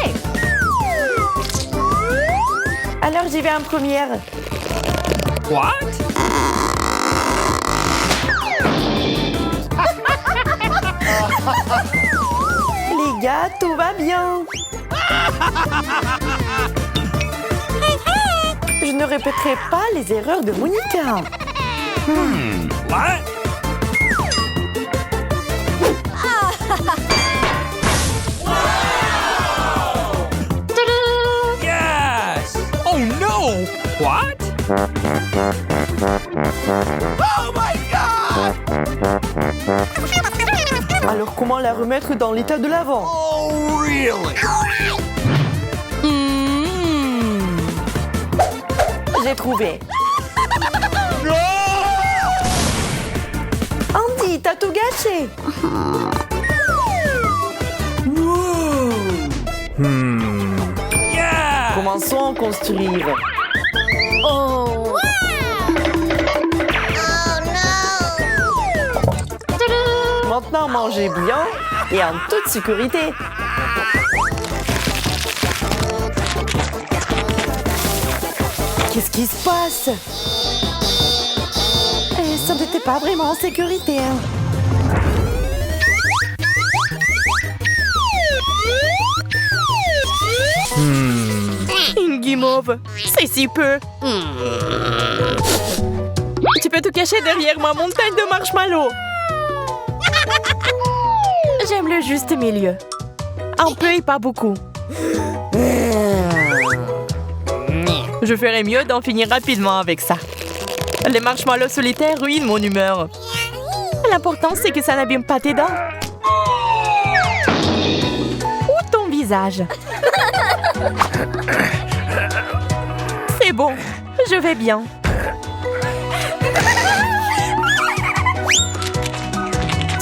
Alors j'y vais en première. what? Les gars, tout va bien. Je ne répéterai pas les erreurs de Monica. What? Yes! Oh no! What? Oh my God! Alors comment la remettre dans l'état de l'avant? Oh really? J'ai trouvé. Andy, t'as tout gâché. Yeah! Commençons à construire. Oh. Maintenant, mangez bien et en toute sécurité. Qu'est-ce qui se passe? Ça n'était pas vraiment en sécurité. Hein. Une guimauve, c'est si peu. Tu peux te cacher derrière ma montagne de marshmallows. J'aime le juste milieu. Un peu et pas beaucoup. Je ferais mieux d'en finir rapidement avec ça. Les marshmallows solitaires ruinent mon humeur. L'important, c'est que ça n'abîme pas tes dents. Ou ton visage. C'est bon, je vais bien.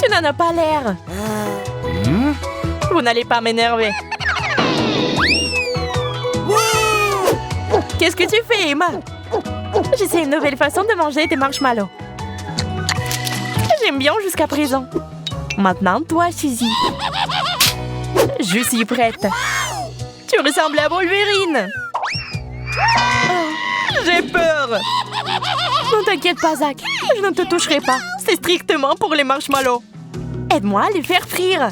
Tu n'en as pas l'air. Vous n'allez pas m'énerver. Qu'est-ce que tu fais, Emma? J'essaie une nouvelle façon de manger tes marshmallows. J'aime bien jusqu'à présent. Maintenant, toi, Suzy. Je suis prête. Tu ressembles à Wolverine. Oh, j'ai peur. Ne t'inquiète pas, Zach. Je ne te toucherai pas. C'est strictement pour les marshmallows. Aide-moi à les faire frire.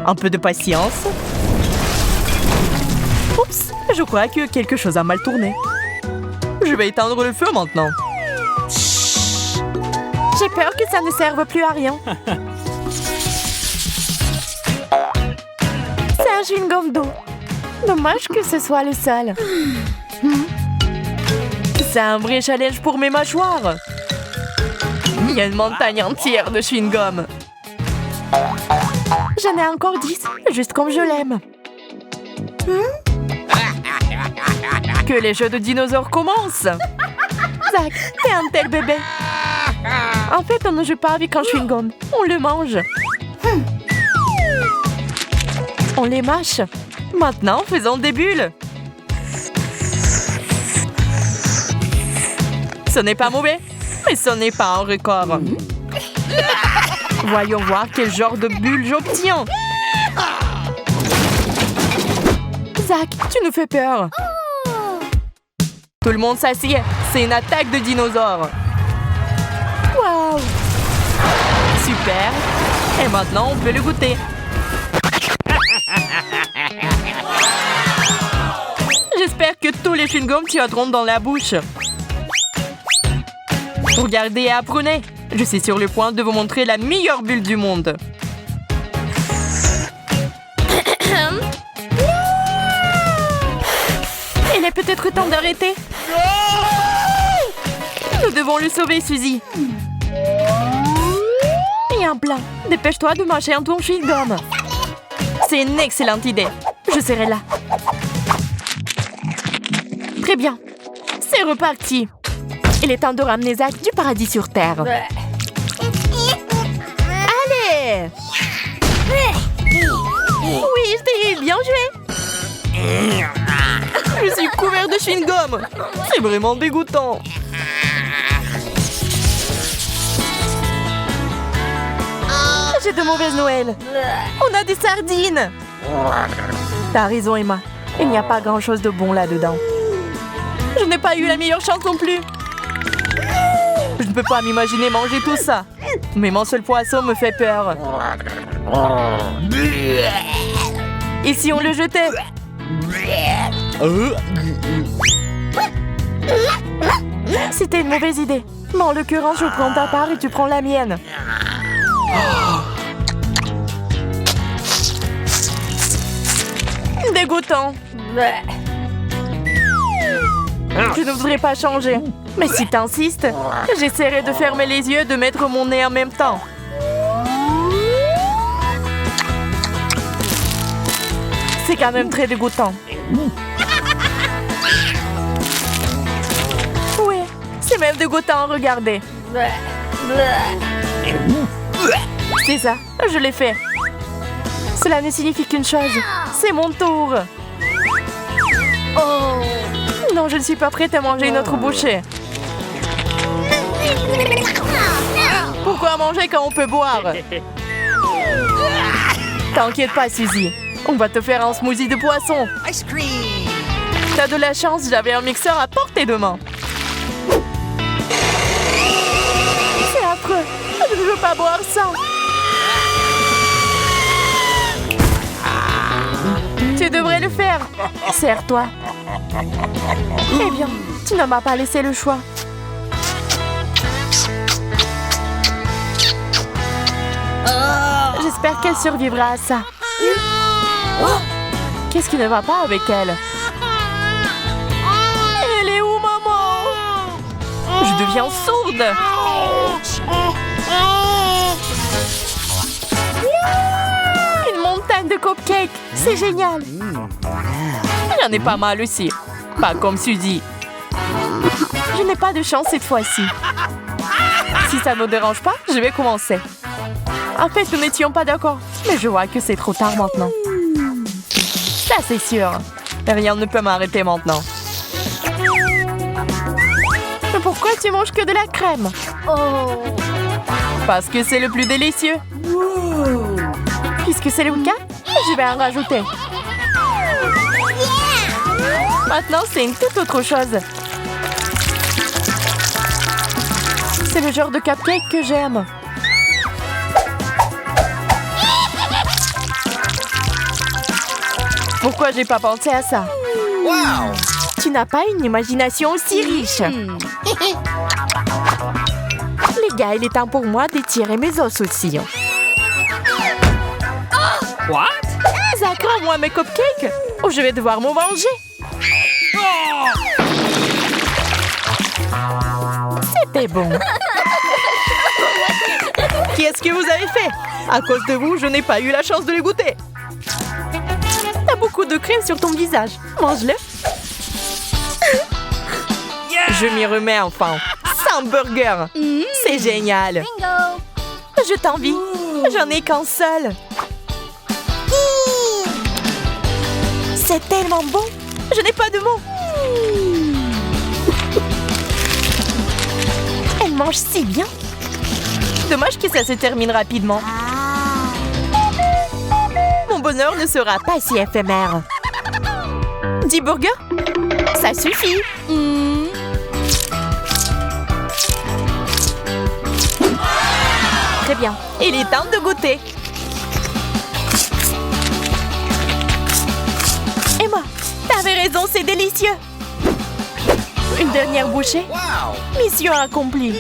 Un peu de patience. Oups, je crois que quelque chose a mal tourné. Je vais éteindre le feu maintenant. Chut. J'ai peur que ça ne serve plus à rien. C'est un chewing-gum d'eau. Dommage que ce soit le seul. C'est un vrai challenge pour mes mâchoires. Il y a une montagne entière de chewing-gum. J'en ai encore 10, juste comme je l'aime. Que les jeux de dinosaures commencent. Zach, t'es un tel bébé. En fait, on ne joue pas avec un chewing-gum. On le mange. On les mâche. Maintenant, faisons des bulles. Ce n'est pas mauvais, mais ce n'est pas un record. Voyons voir quel genre de bulles j'obtiens. Zach, tu nous fais peur. Tout le monde s'assied. C'est une attaque de dinosaures. Waouh! Super. Et maintenant, on peut le goûter. J'espère que tous les chewing-gums tiendront dans la bouche. Regardez et apprenez. Je suis sur le point de vous montrer la meilleure bulle du monde. Il est peut-être temps d'arrêter. Nous devons le sauver, Suzy. Il y a un plan. Dépêche-toi de manger un ton chewing-gum. C'est une excellente idée. Je serai là. Très bien. C'est reparti. Il est temps de ramener Zach du paradis sur Terre. Allez! Oui, je t'ai bien joué. Je suis couvert de chewing-gum. C'est vraiment dégoûtant. J'ai de mauvaises Noël. On a des sardines. T'as raison, Emma. Il n'y a pas grand-chose de bon là-dedans. Je n'ai pas eu la meilleure chance non plus. Je ne peux pas m'imaginer manger tout ça. Mais mon seul poisson me fait peur. Et si on le jetait? C'était une mauvaise idée. Mais en l'occurrence, je prends ta part et tu prends la mienne. Dégoûtant. Je ne voudrais pas changer. Mais si t'insistes, j'essaierai de fermer les yeux et de mettre mon nez en même temps. C'est quand même très dégoûtant. Oui, c'est même dégoûtant, regardez. C'est ça, je l'ai fait. Cela ne signifie qu'une chose. C'est mon tour. Oh. Non, je ne suis pas prête à manger une autre bouchée. Pourquoi manger quand on peut boire? T'inquiète pas, Suzy. On va te faire un smoothie de poisson. Ice cream. T'as de la chance, j'avais un mixeur à portée de main. C'est affreux. Je ne veux pas boire ça. Tu devrais le faire. Serre-toi. Eh bien, tu ne m'as pas laissé le choix. J'espère qu'elle survivra à ça. Qu'est-ce qui ne va pas avec elle? Elle est où, maman? Je deviens sourde. Une montagne de cupcakes. C'est génial. Il y en a pas mal aussi. Pas comme Suzy. Je n'ai pas de chance cette fois-ci. Si ça ne me dérange pas, je vais commencer. En fait, nous n'étions pas d'accord. Mais je vois que c'est trop tard maintenant. Ça, c'est sûr. Rien ne peut m'arrêter maintenant. Mais pourquoi tu manges que de la crème? Oh. Parce que c'est le plus délicieux. Puisque c'est le cas, je vais en rajouter. Maintenant, c'est une toute autre chose. C'est le genre de cupcake que j'aime. Pourquoi j'ai pas pensé à ça? Wow. Tu n'as pas une imagination aussi riche. Les gars, il est temps pour moi d'étirer mes os aussi. What? Zach, rends-moi mes cupcakes ou je vais devoir me venger. C'était bon. Qu'est-ce que vous avez fait? À cause de vous, je n'ai pas eu la chance de les goûter. T'as beaucoup de crème sur ton visage. Mange-le. Je m'y remets enfin. C'est un burger. C'est génial. Je t'envie. J'en ai qu'un seul. C'est tellement bon. Je n'ai pas de mots. Elle mange si bien. Dommage que ça se termine rapidement. Mon bonheur ne sera pas si éphémère. 10 burgers? Ça suffit. Très bien. Il est temps de goûter. Emma, t'avais raison, c'est délicieux. dernière bouchée. Mission accomplie.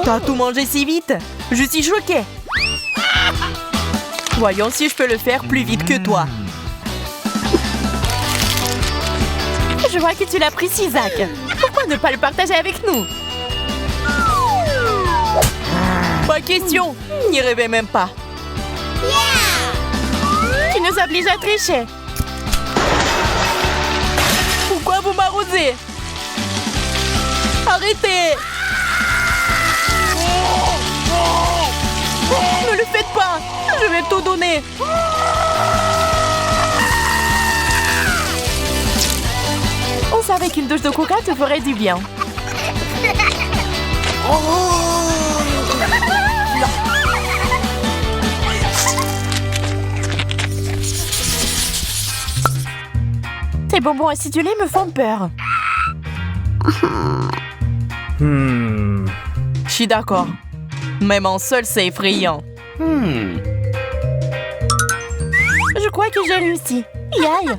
T'as tout mangé si vite. Je suis choquée. Voyons si je peux le faire plus vite que toi. Je vois que tu l'apprécies, Zach. Pourquoi ne pas le partager avec nous? Pas question. N'y rêvez même pas. Tu nous obliges à tricher. Pourquoi vous m'arrosez? Arrêtez! Ne le faites pas! Je vais tout donner! On savait qu'une douche de coca te ferait du bien. Tes bonbons acidulés me font peur. Je suis d'accord. Même en seul, c'est effrayant. Je crois que j'ai réussi. Yaï!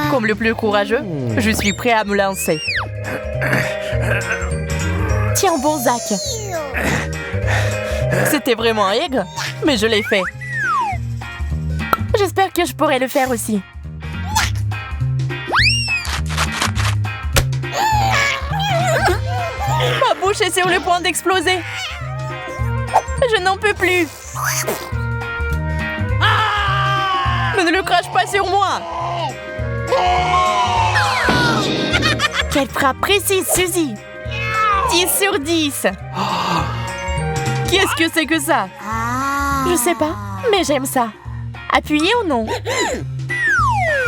Comme le plus courageux, je suis prêt à me lancer. Tiens bon, Zach. C'était vraiment aigre, mais je l'ai fait. J'espère que je pourrai le faire aussi. Ma bouche est sur le point d'exploser. Je n'en peux plus. Mais ne le crache pas sur moi. Quelle frappe précise, Suzy. 10 sur 10. Qu'est-ce que c'est que ça? Je sais pas, mais j'aime ça. Appuyez ou non?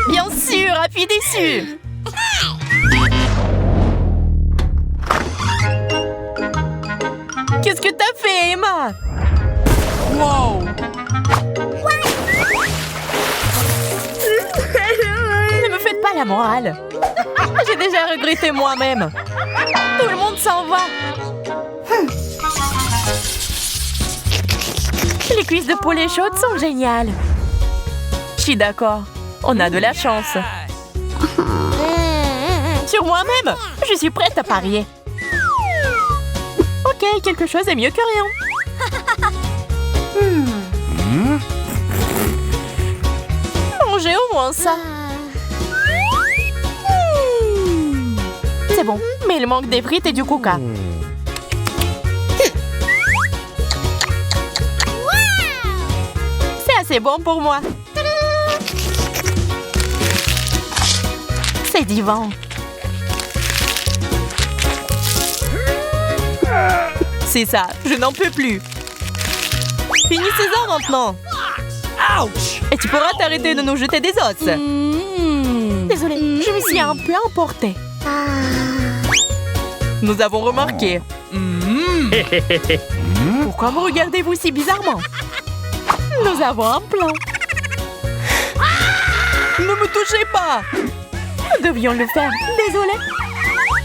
Bien sûr, appuie dessus. Qu'est-ce que t'as fait, Emma? Wow! Ne me faites pas la morale. J'ai déjà regretté moi-même. Tout le monde s'en va. Les cuisses de poulet chaudes sont géniales. Je suis d'accord. On a de la chance. Sur moi-même, je suis prête à parier. Ok, quelque chose est mieux que rien. Mangez au moins ça. C'est bon, mais il manque des frites et du coca. C'est assez bon pour moi. C'est divin. C'est ça, je n'en peux plus. Finissez-en maintenant. Ouch! Et tu pourras t'arrêter de nous jeter des os. Désolée, je me suis un peu emportée. Nous avons remarqué. Pourquoi me regardez-vous si bizarrement? Nous avons un plan. Ne me touchez pas. Nous devions le faire. Désolée.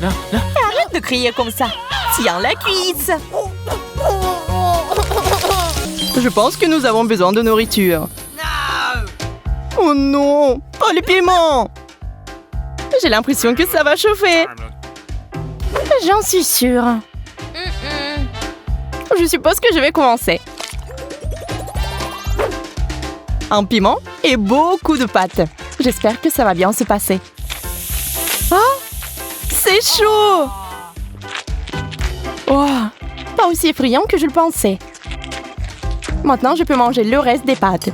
Et arrête de crier comme ça. Tiens la cuisse. Je pense que nous avons besoin de nourriture. Oh non! Oh, les piments! J'ai l'impression que ça va chauffer. J'en suis sûre. Je suppose que je vais commencer. Un piment et beaucoup de pâtes. J'espère que ça va bien se passer. Oh! C'est chaud! Oh! Pas aussi effrayant que je le pensais. Maintenant, je peux manger le reste des pâtes.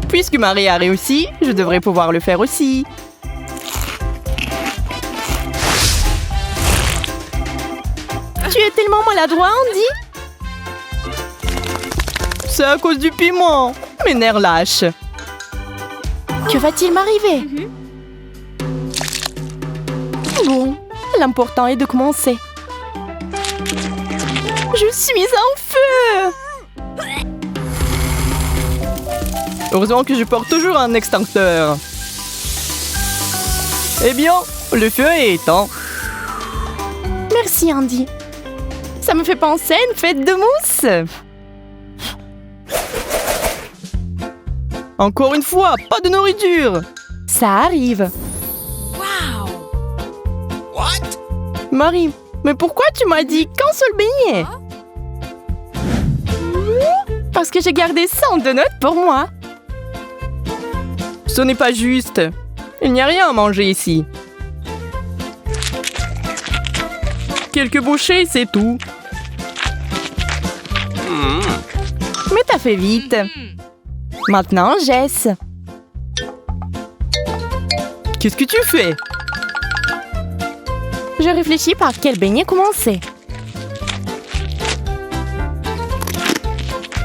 Puisque Marie a réussi, je devrais pouvoir le faire aussi. Tu es tellement maladroit, Andy. C'est à cause du piment. Mes nerfs lâchent. Que va-t-il m'arriver? Bon, l'important est de commencer. Je suis en feu! Heureusement que je porte toujours un extincteur. Eh bien, le feu est éteint. Merci, Andy. Ça me fait penser à une fête de mousse. Encore une fois, pas de nourriture. Ça arrive. Marie, mais pourquoi tu m'as dit qu'un seul beignet? Parce que j'ai gardé 100 donuts pour moi. Ce n'est pas juste. Il n'y a rien à manger ici. Quelques bouchées, c'est tout. Mais t'as fait vite. Maintenant, Jess. Qu'est-ce que tu fais? Je réfléchis par quel beignet commencer.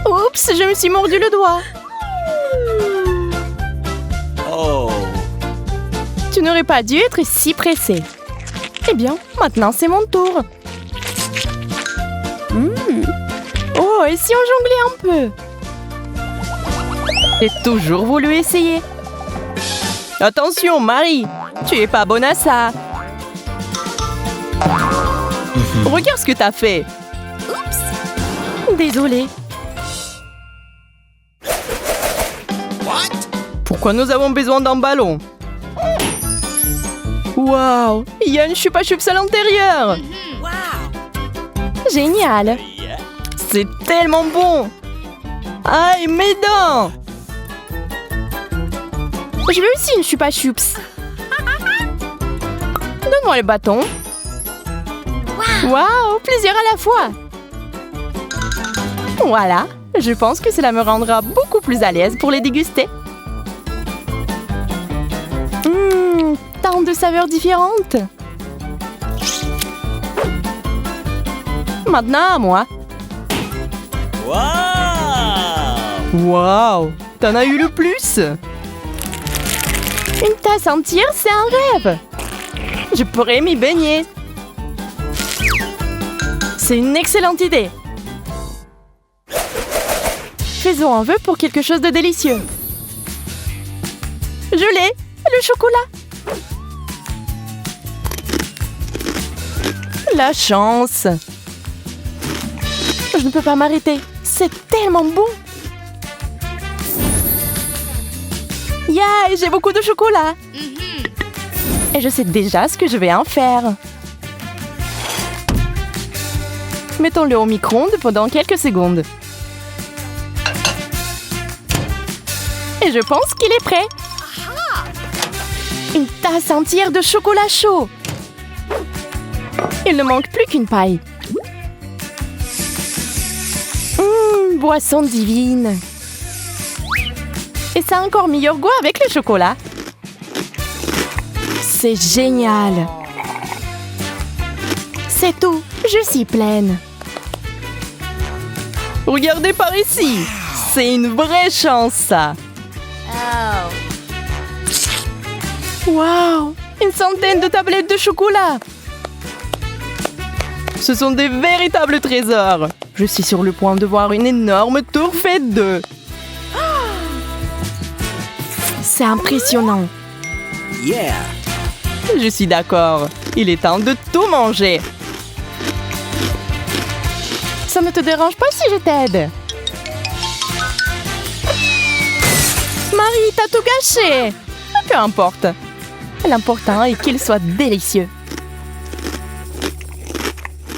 Oups, je me suis mordu le doigt. Oh. Tu n'aurais pas dû être si pressé. Eh bien, maintenant c'est mon tour. Oh, et si on jonglait un peu? J'ai toujours voulu essayer. Attention, Marie, tu es pas bonne à ça. Regarde ce que t'as fait. Désolée. Pourquoi nous avons besoin d'un ballon? Waouh, il y a une chupa chups à l'intérieur. Génial. C'est tellement bon. Aïe, mes dents. Je veux aussi une chupa chups. Donne-moi le bâton. Waouh, plusieurs à la fois. Voilà, je pense que cela me rendra beaucoup plus à l'aise pour les déguster. Tant de saveurs différentes. Maintenant à moi. Waouh, t'en as eu le plus. Une tasse entière, c'est un rêve. Je pourrais m'y baigner. C'est une excellente idée. Faisons un vœu pour quelque chose de délicieux. Je l'ai, le chocolat. La chance. Je ne peux pas m'arrêter. C'est tellement bon. Yeah, j'ai beaucoup de chocolat. Et je sais déjà ce que je vais en faire. Mettons-le au micro-ondes pendant quelques secondes. Et je pense qu'il est prêt. Une tasse entière de chocolat chaud. Il ne manque plus qu'une paille. Boisson divine. Et ça a encore meilleur goût avec le chocolat. C'est génial. C'est tout. Je suis pleine. Regardez par ici. C'est une vraie chance, ça. Wow, une centaine de tablettes de chocolat. Ce sont des véritables trésors. Je suis sur le point de voir une énorme tour faite d'œufs. C'est impressionnant. Yeah. Je suis d'accord. Il est temps de tout manger. Ça ne te dérange pas si je t'aide? Marie, t'as tout gâché. Peu importe. L'important est qu'il soit délicieux.